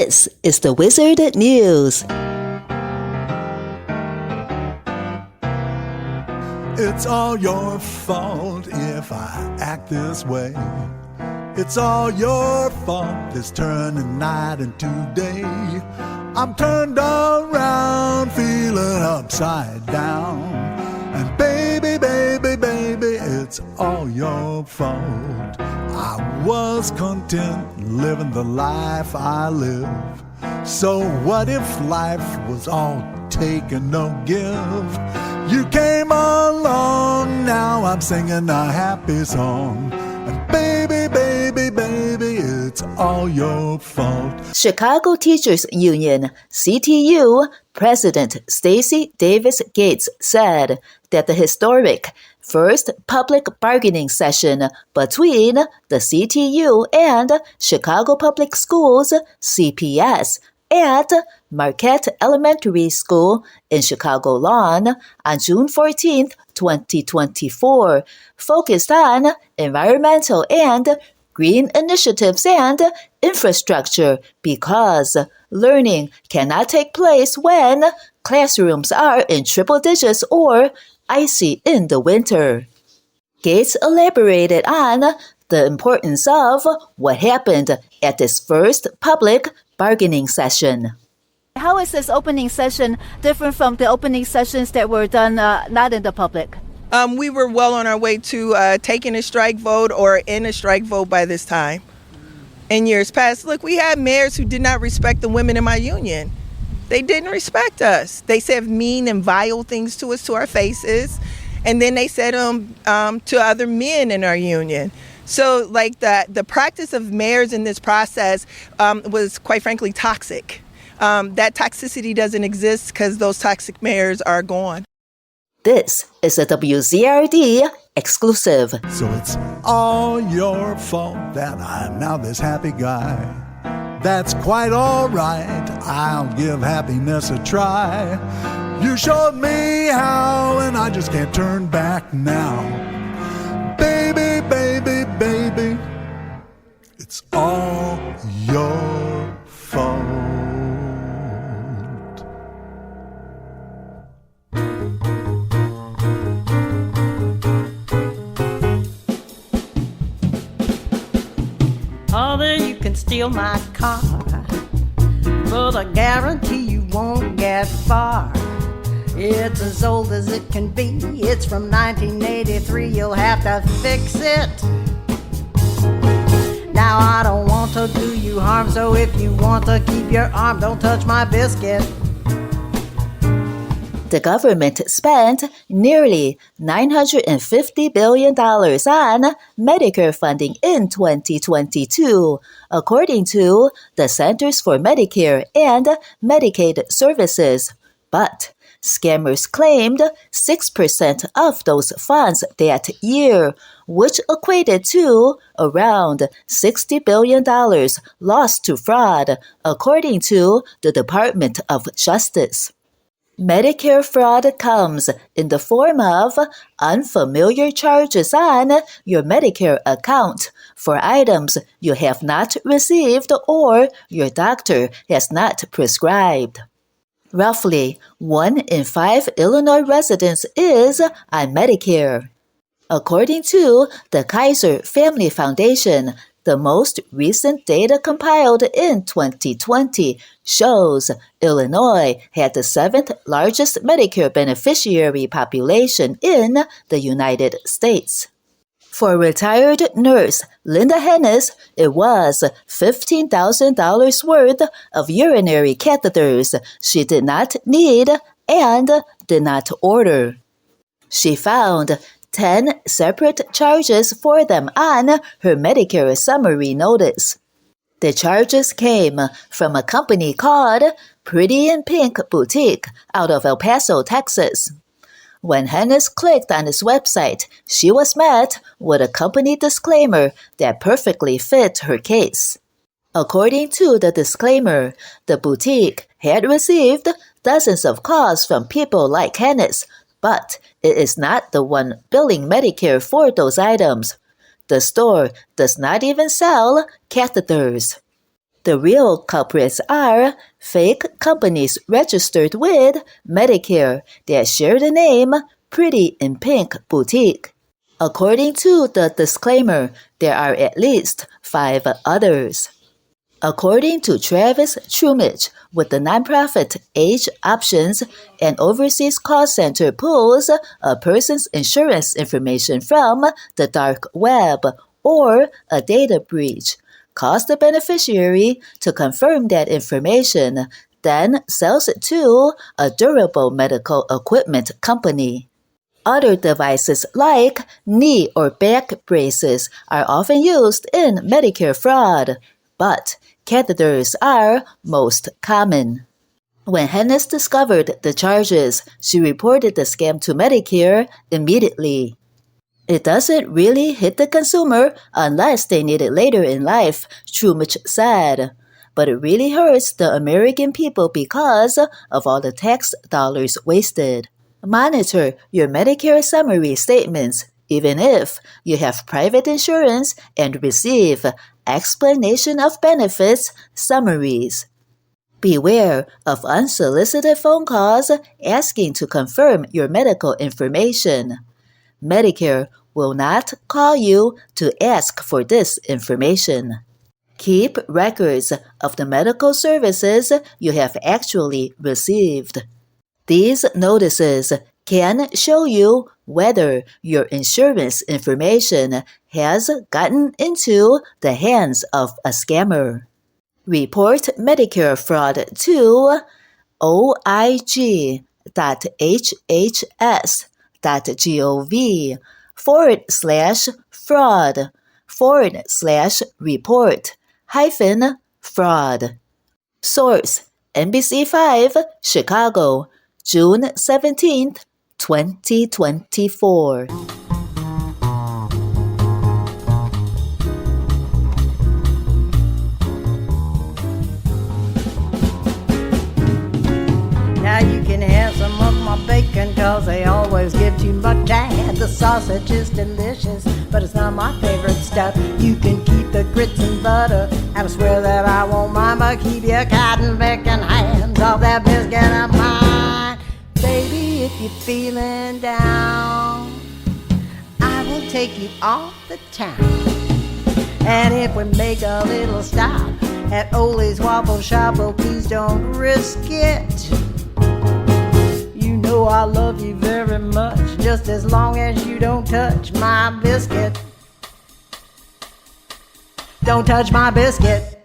This is the WZRD News. It's all your fault if I act this way. It's all your fault, this turning night into day. I'm turned around, feeling upside down. And baby, baby, baby, it's all your fault. I was content living the life I live. So what if life was all take and no give? You came along, now I'm singing a happy song. And baby, baby, baby, it's all your fault. Chicago Teachers Union, CTU, President Stacey Davis Gates said that the historic first public bargaining session between the CTU and Chicago Public Schools, CPS, at Marquette Elementary School in Chicago Lawn on June 14, 2024, focused on environmental and green initiatives and infrastructure because learning cannot take place when classrooms are in triple digits or icy in the winter. Gates elaborated on the importance of what happened at this first public bargaining session. How is this opening session different from the opening sessions that were done not in the public? We were well on our way to taking a strike vote or in a strike vote by this time. In years past, look, we had mayors who did not respect the women in my union. They didn't respect us. They said mean and vile things to us to our faces. And then they said to other men in our union. So like the practice of mayors in this process was quite frankly toxic. That toxicity doesn't exist because those toxic mayors are gone. This is a WZRD exclusive. So it's all your fault that I'm now this happy guy. That's quite all right, I'll give happiness a try. You showed me how, and I just can't turn back now. Baby, baby, baby, it's all your fault. Father, you can steal my car, but I guarantee you won't get far. It's as old as it can be. It's from 1983. You'll have to fix it. Now I don't want to do you harm, so if you want to keep your arm, don't touch my biscuit. The government spent nearly $950 billion on Medicare funding in 2022, according to the Centers for Medicare and Medicaid Services. But scammers claimed 6% of those funds that year, which equated to around $60 billion lost to fraud, according to the Department of Justice. Medicare fraud comes in the form of unfamiliar charges on your Medicare account for items you have not received or your doctor has not prescribed. Roughly 1 in 5 Illinois residents is on Medicare. According to the Kaiser Family Foundation, the most recent data compiled in 2020 shows Illinois had the 7th largest Medicare beneficiary population in the United States. For retired nurse Linda Hennis, it was $15,000 worth of urinary catheters she did not need and did not order. She found 10 separate charges for them on her Medicare summary notice. The charges came from a company called Pretty in Pink Boutique out of El Paso, Texas. When Hennis clicked on its website, she was met with a company disclaimer that perfectly fit her case. According to the disclaimer, the boutique had received dozens of calls from people like Hennis, but it is not the one billing Medicare for those items. The store does not even sell catheters. The real culprits are fake companies registered with Medicare that share the name Pretty in Pink Boutique. According to the disclaimer, there are at least 5 others. According to Travis Trumich with the nonprofit Age Options, an overseas call center pulls a person's insurance information from the dark web or a data breach, calls the beneficiary to confirm that information, then sells it to a durable medical equipment company. Other devices like knee or back braces are often used in Medicare fraud, but catheters are most common. When Hennis discovered the charges, she reported the scam to Medicare immediately. It doesn't really hit the consumer unless they need it later in life, Trumich said. But it really hurts the American people because of all the tax dollars wasted. Monitor your Medicare summary statements, even if you have private insurance, and receive explanation of benefits summaries. Beware of unsolicited phone calls asking to confirm your medical information. Medicare will not call you to ask for this information. Keep records of the medical services you have actually received. These notices can show you whether your insurance information has gotten into the hands of a scammer. Report Medicare fraud to oig.hhs.gov/fraud/report-fraud. Source: NBC5, Chicago, June 17th, 2024. Now you can have some of my bacon, cause they always give too much. The sausage is delicious, but it's not my favorite stuff. You can keep the grits and butter, and I swear that I won't mind, but keep your cotton picking hands off that biscuit of mine. Baby, if you're feeling down, I will take you off the town. And if we make a little stop at Ole's Waffle Shop, well, please don't risk it. You know I love you very much, just as long as you don't touch my biscuit. Don't touch my biscuit.